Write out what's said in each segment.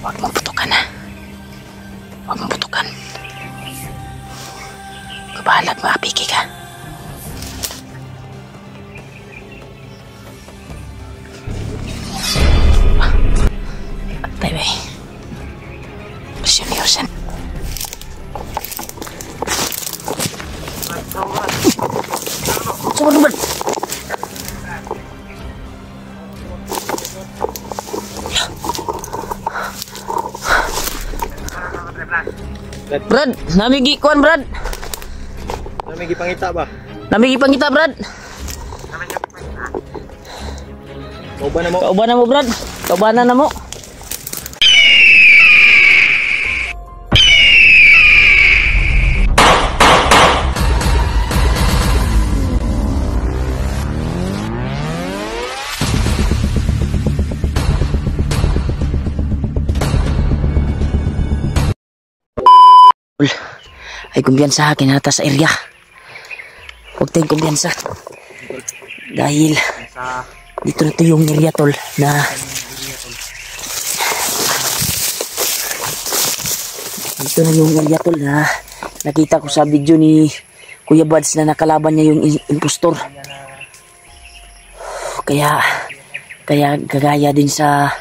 Huwag mong putukan ha. Huwag mong putukan. Kabahalag maapiki ka. Bye bye. Seryosan. Sobrang ba? Brad, namigi kuan Brad. Namigi pangita ba? Namigi pangita Brad. Kauban na mo. Kauban na mo Brad. Kaubanan na mo. Ay kumpiyansa akin nata sa area. Huwag tayong kumpiyansa. Dahil dito na yung area tol na dito na yung area tol na nakita ko sa video ni Kuya Buds na nakalaban niya yung impostor. Kaya gagaya din sa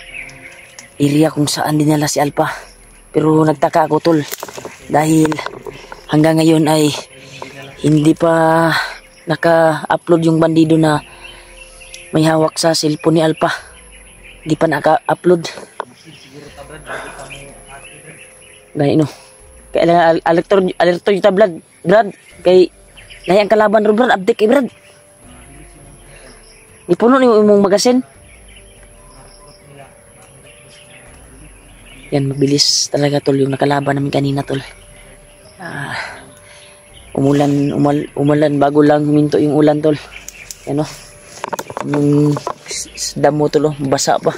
area kung saan dinala si Alpha. Pero nagtaka ako tol dahil hanggang ngayon ay hindi pa naka-upload yung bandido na may hawak sa cellphone ni Alpha. Hindi pa naka-upload. Gaya no. Kaya alerto yung tablad Brad. Kay nahiyang kalaban ro Brad. Update kay Brad. Ipuno ni mong magasin. Yan, mabilis talaga tol yung nakalaban namin kanina tol. Umulan bago lang huminto yung ulan tol. Yan o. Yung damo tol o, basa pa.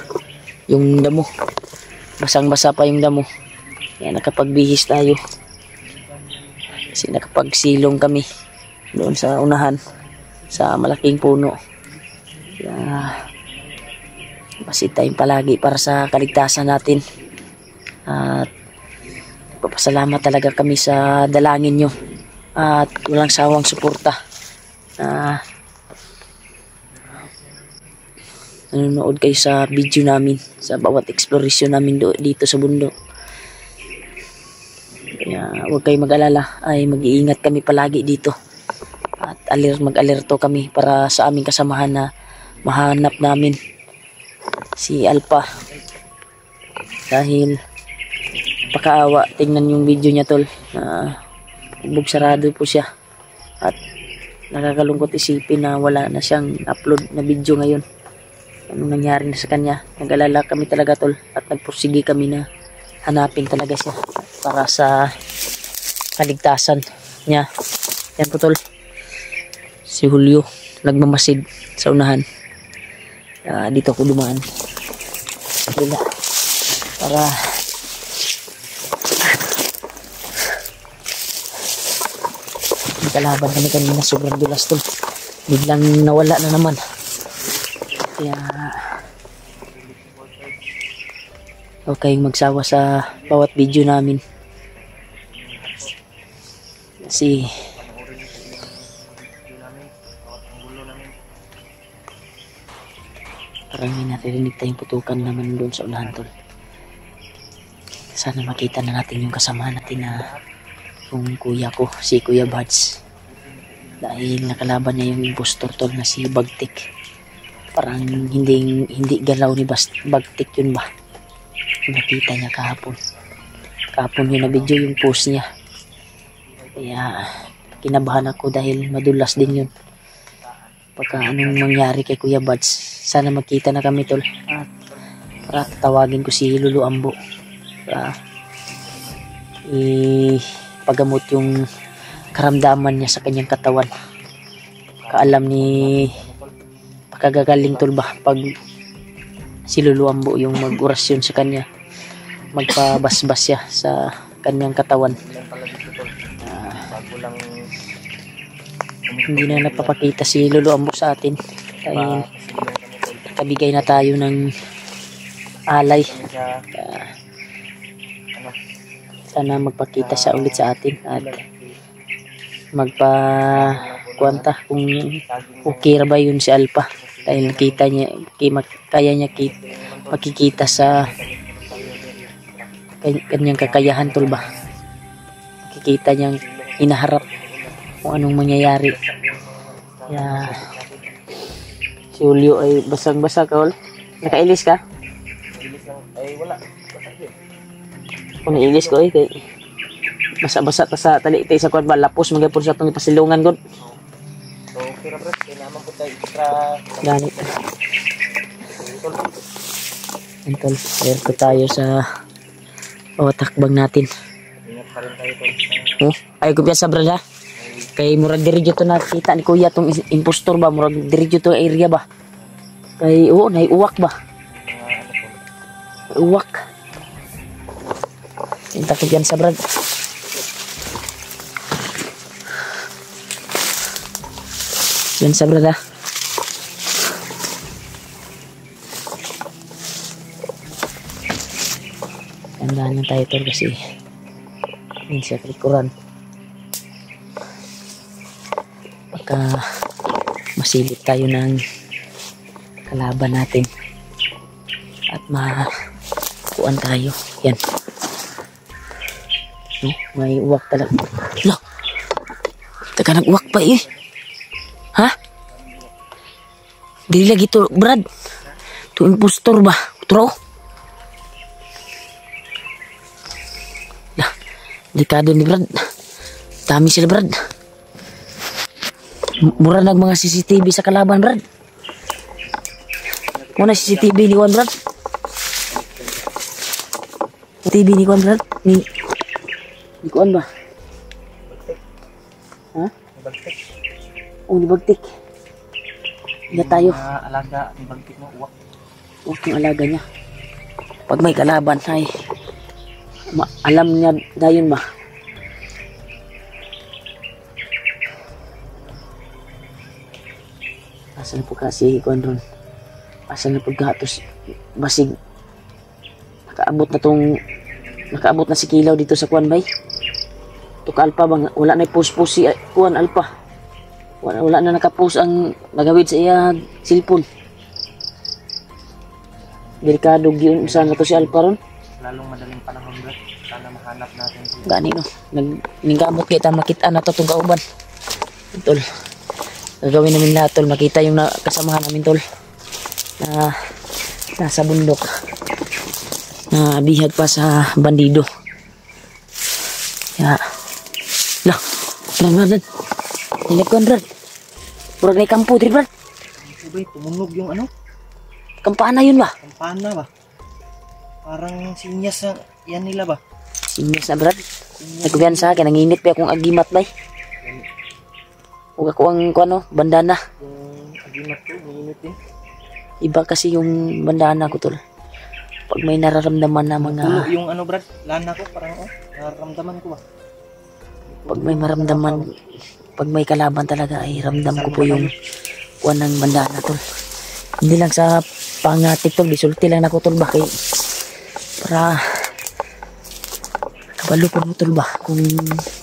Yung damo. Basang-basa pa yung damo. Yan, nakapagbihis tayo. Kasi nakapagsilong kami doon sa unahan. Sa malaking puno. Kaya, basit tayong palagi para sa kaligtasan natin. At papasalamat talaga kami sa dalangin nyo at walang sawang suporta. Nanonood kayo sa video namin sa bawat exploration namin dito sa bundok. Kaya huwag kayong mag-alala, ay mag-iingat kami palagi dito at mag-alerto kami para sa aming kasamahan na mahanap namin si Alpha. Dahil pakaawa, tingnan yung video niya tol. Bugsarado po siya. At nakakalungkot isipin na wala na siyang upload na video ngayon. Anong nangyari na sa kanya? Nag-alala kami talaga tol. At nagpursige kami na hanapin talaga siya para sa kaligtasan niya. Yan po tol. Si Julio nagmamasid sa unahan. Dito ako dumaan. Para kalaban kami kanina, sobrang dulas tol. Biglang nawala na naman. Kaya huwag kayong magsawa sa bawat video namin. Kasi parang may naririnig tayong putukan naman doon sa unahan tol. Sana makita na natin yung kasama natin na yung kuya ko, si Kuya Buds. Dahil nakalaban niya yung impostor tol na si Bagtik. Parang hindi galaw ni Bagtik yun ba? Yung nakita niya kahapon. Kahapon yun na video yung post niya. Kaya kinabahan ako dahil madulas din yun. Pagka anong mangyari kay Kuya Buds, sana magkita na kami tol. At para tawagin ko si Lulu Ambo. Para pagamot yung karamdaman niya sa kanyang katawan. Kaalam ni pagkagagaling tol ba pag si Lulu Ambo yung mag-orasyon sa kanya, magpabasbas siya sa kanyang katawan. Hindi na napapakita si Lulu Ambo sa atin dahil kabigay na tayo ng alay. Sana magpakita siya ulit sa atin at magpa-kuwanta kung okay ra ba yun si Alpha. Dahil kita niya, kaya niya makikita sa kanyang kakayahan tol ba. Makikita niyang hinaharap kung anong mangyayari. Kaya si Julio ay basang-basa ka, ol. Nakailis ka? Ay, wala. Kung nailis ko kay basa-basa ta sa tali sa kwan ba, lapos magapon sa itong ipasilungan god. So, okay ra Brad, kailangan po tayo extra. Ganit. Tol, ayan ko tayo sa takbang natin. Ingat pa rin tayo tol. Oh, ay kumpiyansa brad ha. Kay murag diretso to nakita ni kuya tong impostor ba, murag diretso to area ba. Kay naiuwak ba. Uwak. Inta ko dyan sa brad. Yan sa brad ha. Tandaan lang tayo tol kasi yun sa likuran. Baka masilip tayo ng kalaban natin at makuan tayo. Yan. No, may uwak talaga. Loh. Taga nag-uwak pa eh. Ha? Dili lagi to, Brad. To impostor ba? Tro? Lah. Delikado ni Brad. Dami sila, Brad. Mura nag mga CCTV sa kalaban, Brad. Muna CCTV ni Juan, Brad. TV ni Juan, Brad. Ni Kuan ba? Ha? Bagtik. Oh, ni Bagtik. Hindi tayo. Alaga ni Bagtik mo uwak. Uwak yung alaga niya. Pag may kalaban, ay alam niya dayon ba? Asa na po kasi Kuan ron? Asa na po gatos? Basig nakaabot na si Kilaw dito sa Kuan bay. Ito ka Alpha bang wala na post-post si Kuan Alpha. Wala na nakapost ang nagawid sa iya cellphone. Delikado gyud sana to si Alpha ron. Lalong madaling panahon Brad. Sana mahanap natin siya. Gani no. Ningkamot kita makita na to tong kauban. Tol. Gagawin namin lahat tol, makita yung kasamahan namin tol. Na nasa bundok. Na bihag pa sa bandido. Ya. Lah, Brad. Nilagkuan, Brad. Murag na kampo, Brad. Sabay, tumunog yung ano? Kampana yun ba? Kampana ba? Parang sinyas na yan nila ba? Sinyas na, Brad. Nagkubihan sa akin, nanginit pa akong agimat ba? Huwag ako ang bandana. Yung agimat ko, nanginit din. Iba kasi yung bandana ko, tol. Pag may nararamdaman na mga... Pulo yung ano Brad, lana ko parang nararamdaman ko ba? Pag may maramdaman, pag may kalaban talaga ay ramdam ko po yung kuwan ng bandana tol. Hindi lang sa pangatik tol, disulti lang ako tol ba kay para kabalo ko mo tol ba kung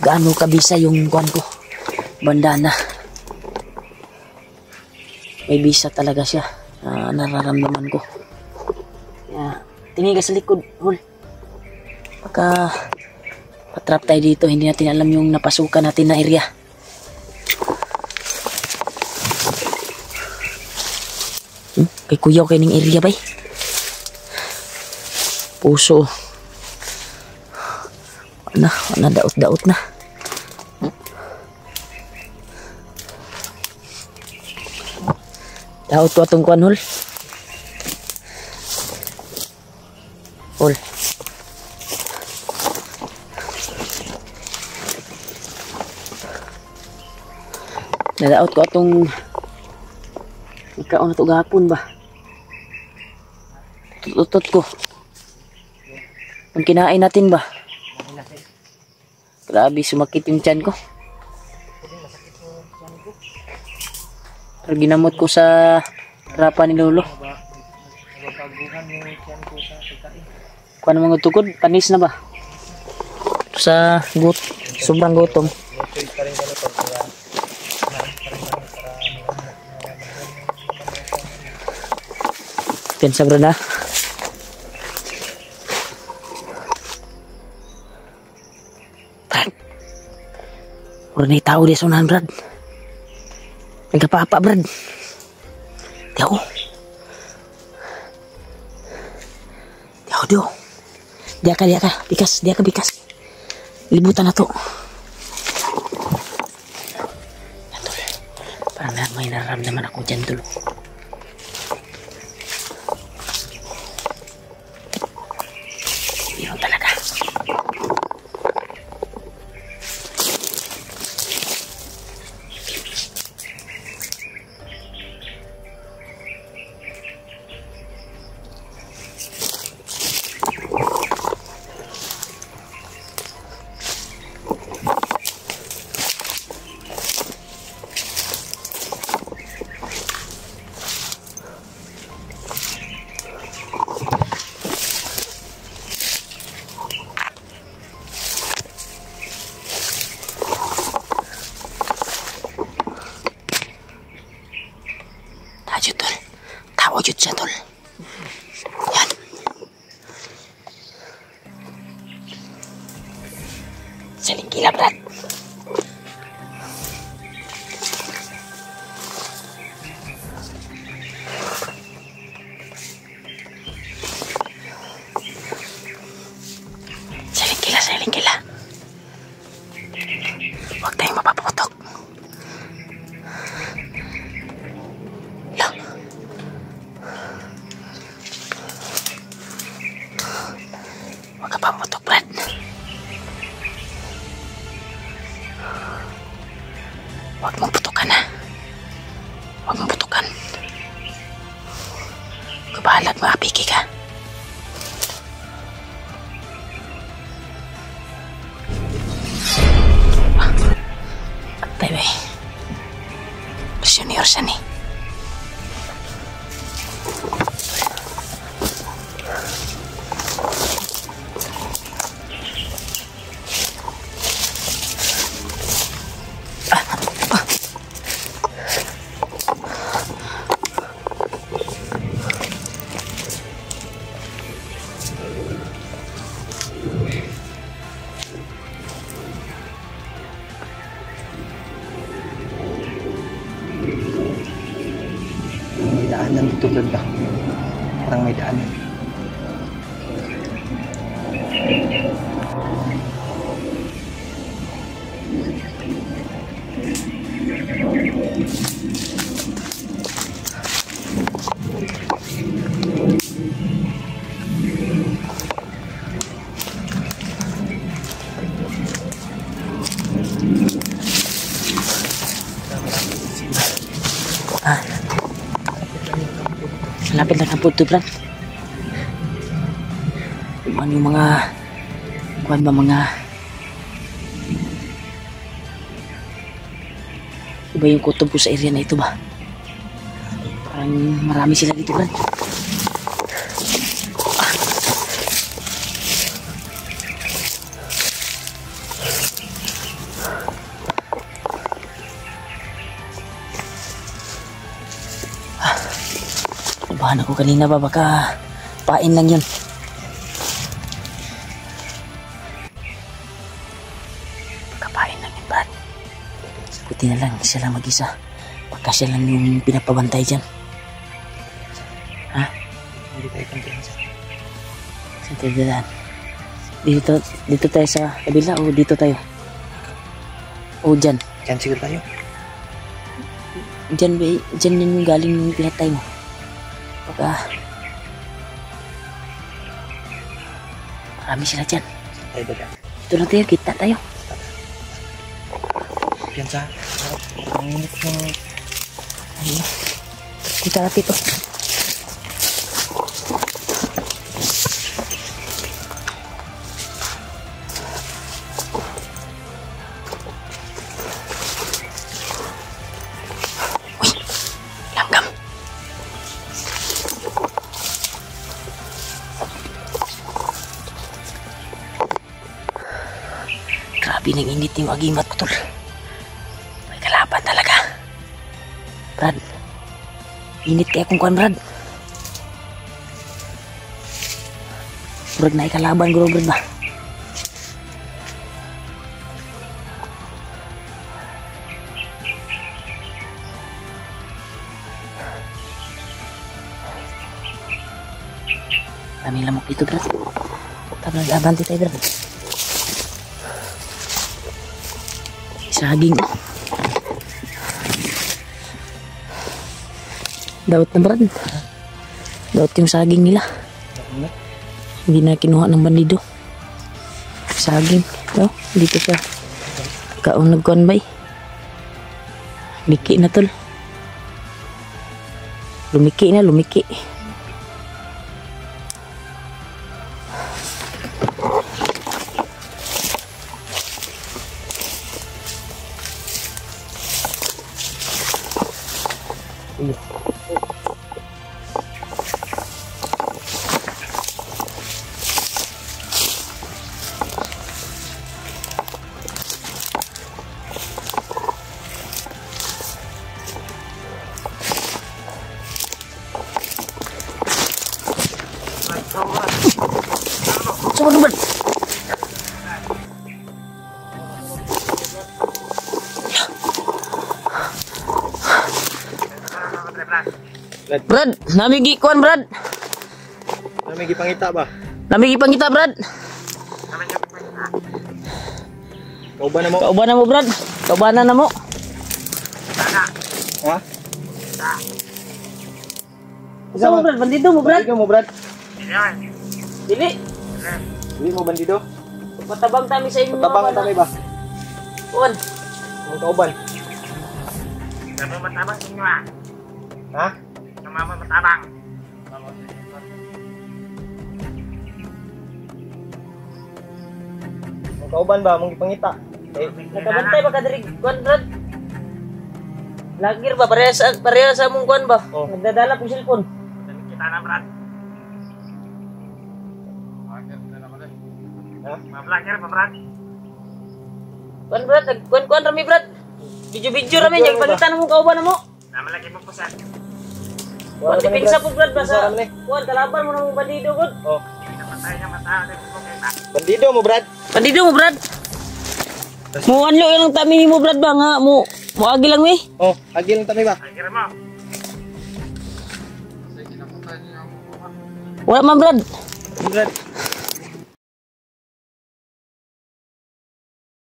gaano kabisa yung kuwan ko bandana. May bisa talaga siya, nararamdaman ko. Kaya tingin ka sa likod, hol. Baka patrap tayo dito, hindi natin alam yung napasukan natin na area. Kay kuyaw kayo ng area bay. Puso. Wala daot-daot na. Daot ko atong kuan hol. Hol. Nadaot ko atong ikaw na ito gahapon ba? Tutot ko. Ang kinain natin ba? Grabe, sumakit yung tiyan ko. Pero ginamot ko sa harapan ni Lolo. Nababaguhan yung tiyan ko sa pagkain. Kung ano mga tukod, panis na ba? sa sobrang gutom. Choice pa rin kami pag kaya Piyansa brad ha. Brad. Wala na tao di sa unahan brad. Nagkapa-apa brad. Di ako. Dia ka. Bikas. Libutan na to. Tol. Parang may nararamdaman ako dyan tol. Biro talaga. Tawa jud siya tol. Yan. Salingkila brad. Salingkila. Huwag tayong mapaputok. Huwag ka pa putok, Brad. Huwag mong putukan, ha? Huwag mong putukan. Kabahalag, maapiki ka. Atay, bay. Prisyonero siya ni. may daanan dito ganda. Parang may daanan. Malapit lang ang puto, Brad. Ano yung mga kuwan ba mga iba yung kutob ko sa area na ito ba? Parang marami sila dito, Brad. Bahan ako kanina ba, baka pain lang yun. Baka pain lang yun, Brad. Buti na lang, siya lang mag-isa. Baka siya lang yung pinapabantay dyan. Ha? Hindi tayo kantihan sa Saan tayo dadaan? Dito tayo sa kabila o dito tayo? O dyan? Diyan siguro tayo. Dyan yung galing yung pinatay mo. Baka marami sila dyan. Tayo ba dyan? Ito na tayo, kita tayo. Diyan sa ang init ng Ayun. Kita natin ito. Uy, langgam. Grabe nang init yung agimat ko, tol. May kalaban talaga. Brad. Init kaya kung kuhan, Brad. Brad, na ikalaban ko, Brad ba? Daming lamok dito, Brad. Tapos nag-abanti tayo, Brad. Saging. Daot na, Brad. Daot yung saging nila. Hindi na kinuha ng bandido. Saging. Oh, dito sa kaong nagkonbay. Liki na, tol. Lumiki na, lumiki. Coba Brad. Brad, namigi kuan Brad. Namigi pangita ba? Namigi pangita Brad. Kauban na mo. Kauban na mo Brad. Kaubanan na mo. Ha? Isa mo Brad, bandido mo Brad. Bandido mo, Brad. Dili. Hindi mo bandido. Matabang tami sa inyo. Tabangan kami ba? Kuan. Ang kauban. Kamu matabang sa inyo ah. Ha? Mama matabang. Ang kauban ba? Mong ipangita. Nakabantay ba ka diri kuan Brad? Lagir ba pareha sa mong kuan ba? Oh. Nagdadala pong cellphone. Kita na Brad. Ha? Mablakir pa Brad. Kuan Brad, kuan rami Brad. Video rami jag pangitan mo kauban mo. Nama lagi mo pusan. Kuan dipinsa po Brad ba sa kuan kalaban mo na mong bandido gud. Oh. Namatay niya mata din ko kay ta. Bandido mo, Brad. Bandido mo Brad. Mo anlo yung tami mo Brad ba nga mo agi lang mi. Oh, agil lang kami ba? Agir mo. Wala man Brad. Brad.